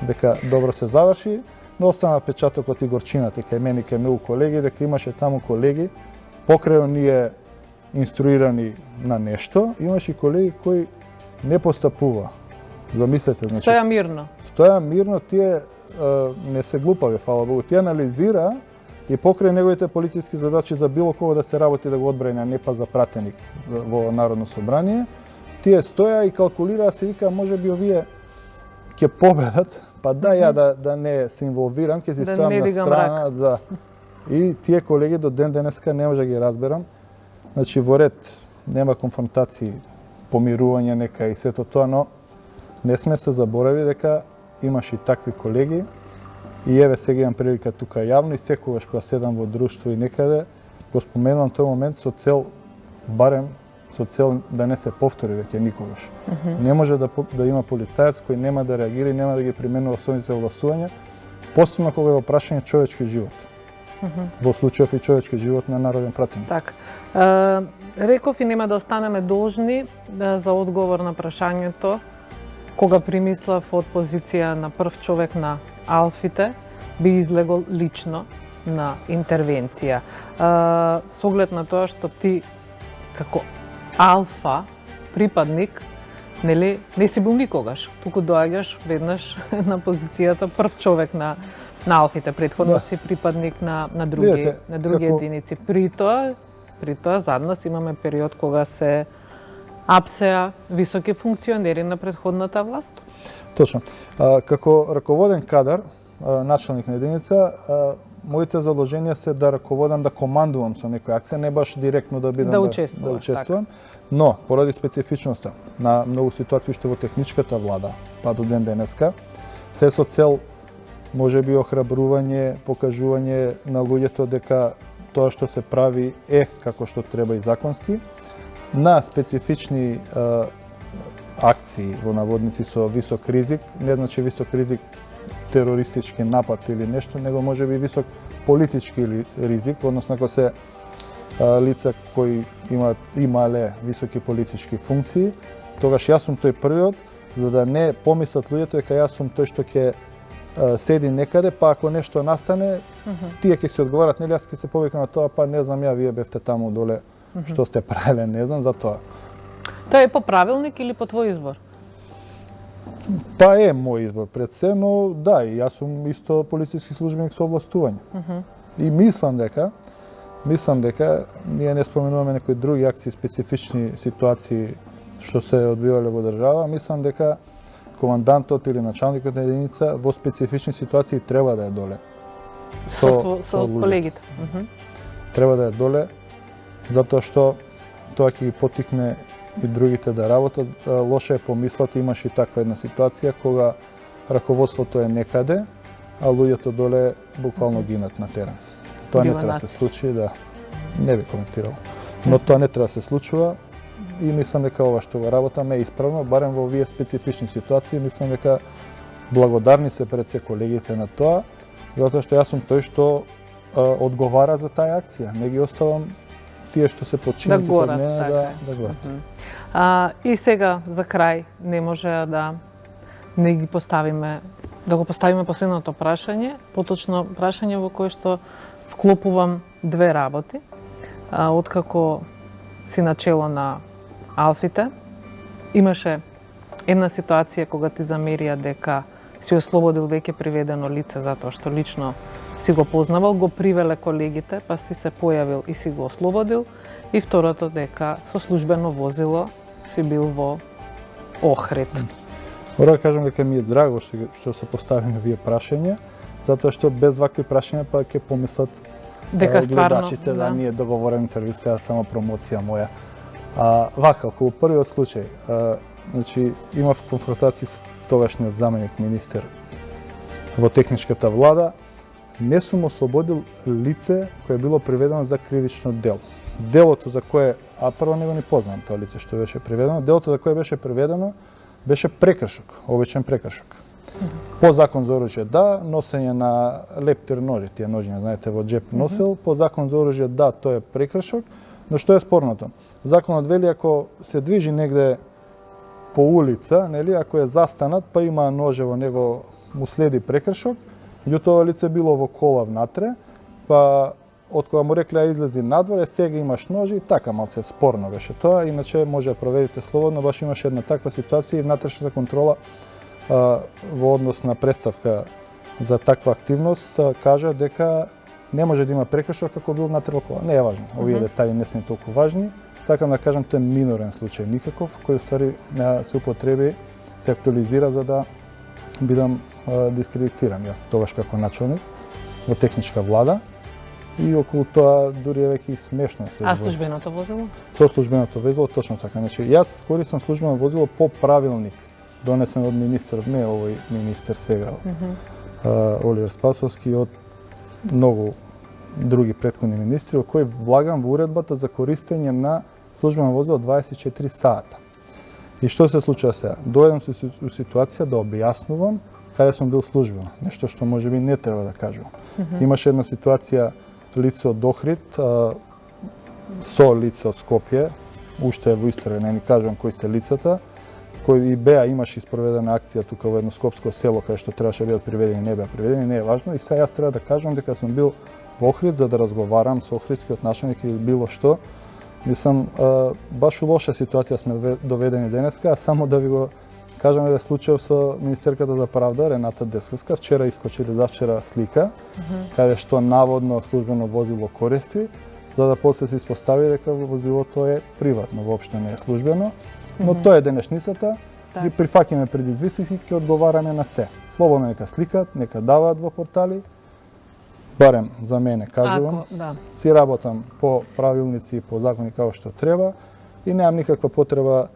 Дека добро се заврши, но остана печатокот и горчината кај мене и кај многу колеги, дека имаше таму колеги покрај оние инструирани на нешто, имаше колеги кои не постапува Замислете, значи. Стоја мирно. Стоја мирно, тие не се глупави, фала Богу. Тие анализира и покрај неговите полициски задачи за било кого да се работи да го одбрани, а не па за пратеник во Народно собрание, тие стоја и калкулираа, се вика, може би овие ќе победат, па да ја да не се инволвирам, ќе си стојам на страна, да. И тие колеги до ден денеска не може да ги разберам. Значи во ред нема конфронтации, помирување нека и сето тоа, но не сме се заборави дека имаш и такви колеги. И еве сега имам прилика тука јавно и секогаш кога седам во друштво и некаде го споменувам тој момент со цел, барем со цел да не се повтори веќе никогаш. Не може да има полицаец кој нема да реагира и нема да ги применува основните овластувања, посебно кога е во прашање човечки живот. Во случајов и човечки живот на народен пратеник. Така. Реков и нема да останеме должни за одговор на прашањето кога примислав од позиција на прв човек на Алфите, би излегол лично на интервенција. Со оглед на тоа што ти како алфа припадник, нели, не си бил никогаш, туку доаѓаш веднаш на позицијата прв човек на Алфите. Претходно си припадник на други единици. При тоа зад нас имаме период кога се апсеа високи функционери на претходната власт. Точно. Како раководен кадар, началник на единица, моите задолженија се да раководам, да командувам со некоја акција, не баш директно да бидам да учествувам, но поради специфичноста на многу ситуации уште во техничката влада, па до ден денеска, се со цел можеби охрабрување, покажување на луѓето дека тоа што се прави е како што треба и законски, на специфични акции во наводници со висок ризик, не значи висок ризик терористички напад или нешто, него може би висок политички ризик, односно ако се лица кои имале високи политички функции, тогаш јас сум тој првиот, за да не помислат луѓето дека јас сум тој што ќе седи некаде, па ако нешто настане, тие ќе се одговарат, нели, јас ќе се повикам на тоа, па не знам ја, вие бевте таму доле, што сте правеле, не знам, за тоа. Тоа е по правилник или по твој избор? Па е мој избор пред се, но да, и јас сум исто полициски службеник со овластување. И мислам дека ние не споменуваме некои други акции, специфични ситуации што се одвивале во држава, мислам дека командантот или началникот на единица во специфични ситуации треба да е доле. Со колегите. Треба да е доле, затоа што тоа ќе ги поттикне и другите да работат. Лоше е помислат, имаш и таква една ситуација кога раководството е некаде, а луѓето доле буквално гинат на терен. Тоа не треба да се случи, да, не би коментирал. Но тоа не треба да се случува и мислам дека ова што го работаме е исправно, барем во овие специфични ситуации, мислам дека благодарни се пред се колегите на тоа, затоа што јас сум тој што одговара за таа акција. Не ги оставам тие што се подчинети под мене да горат. И сега за крај не може да не ги поставиме, да го поставиме последното прашање, поточно прашање во кое што вклопувам две работи. Откако си начело на Алфите, имаше една ситуација кога ти замерија дека си ослободил веќе приведено лице затоа што лично си го познавал, го привеле колегите, па си се појавил и си го ослободил. И второто дека со службено возило си бил во Охрид. Мора да кажам дека ми е драго што се постави на вие прашања, затоа што без вакви прашања па ќе помислат дека гледачите да ние договорен интервју, сега само промоција моја. Вака, околу првиот случај, значи имав конфронтација со тогашниот заменик министер во техничката влада, не сум ослободил лице кое било приведено за кривично дело. Делото за кое, прво не го ни познавам тоа лице што беше приведено, делото за кое беше приведено беше прекршок, обичен прекршок. По закон за оружје да, носење на лептир ножи, тие ножиња, знаете, во джеп носил, по закон за оружје да, тоа е прекршок, но што е спорното? Законот вели ако се движи негде по улица, нели, ако е застанат, па има ноже во него, му следи прекршок, меѓутоа лице било во кола внатре, па од кога му рекле излези надвор, сега имаш ножи, така малце спорно беше тоа, иначе може да проведите слободно, баш имаше една таква ситуација и внатрешната контрола во однос на представка за таква активност кажа дека не може да има прекршок како бил натер кола. Не е важно, овие детали не се не толку важни. Сакам да кажам, тоа е минорен случај, никаков, кој ствари се употреби, се актуализира за да бидам дискредитиран. Јас тогаш како началник во техничка влада и околу тоа дури е веќе и смешно се. А службеното возило? Со службеното возило точно така. Значи, јас користам службено возило по правилник донесен од министерот, не овој министер сега, Оливер Спасовски, од многу други претходни министри, во кој влагам во уредбата за користење на службено возило 24 сата. И што се случува сега? Дојдам се у ситуација да објаснувам каде сум бил службено, нешто што можеби не треба да кажувам. Имаше една ситуација лице од Охрид со лице од Скопје, уште во историја, не ни кажувам кои се лицата, кои и беа имаше испроведена акција тука во едно скопско село каде што требаше да бидат приведени, не беа приведени, не е важно. И сега јас треба да кажам дека сум бил во Охрид за да разговарам со охридскиот началник или било што. Мислам, баш у лоша ситуација сме доведени денеска, а само да ви го кажам еве случај со министерката за правда Рената Десковска, вчера искочили завчера слика, каде што наводно службено возило користи, за да после се испостави дека возилото е приватно, воопшто не е службено. Но тоа е денешницата, ги прифаќаме предизвици и ќе одговараме на се. Слободно нека сликат, нека даваат во портали, барем за мене кажувам, си работам по правилници и по закони како што треба и немам никаква потреба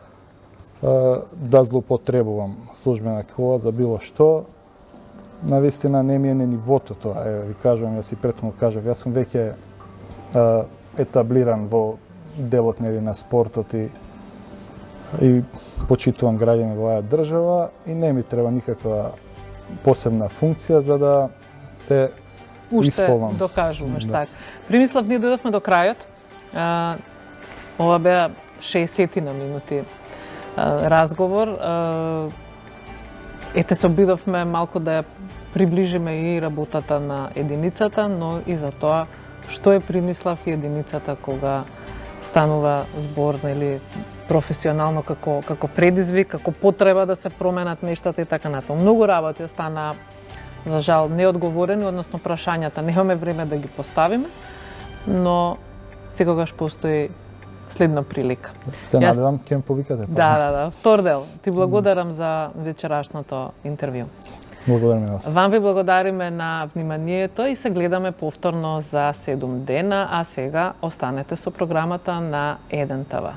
да злоупотребувам службена кола за било што. Навистина не ми е на нивото тоа, ви кажувам, јас и претходно кажав, јас сум веќе етаблиран во делот на спортот и почитувам граѓани во оваа држава и не ми треба никаква посебна функција за да се исполнам. Уште докажуваш, така. Примислав, ние дојдовме до крајот. Ова беа 60 на минути разговор. Ете се обидовме малку да ја приближиме и работата на единицата, но и за тоа што е примислав и единицата кога станува збор, нели, професионално како предизвик, како потреба да се променат нештата и така натаму. Многу работи остана за жал неодговорени, односно прашањата немаме време да ги поставиме, но секогаш постои следна прилика. Се надевам ќе ме повикате. Да, втор дел. Ти благодарам за вечерашното интервју. Благодарам и вас. Вам ви благодариме на вниманието и се гледаме повторно за 7 дена, а сега останете со програмата на 1 ТВ.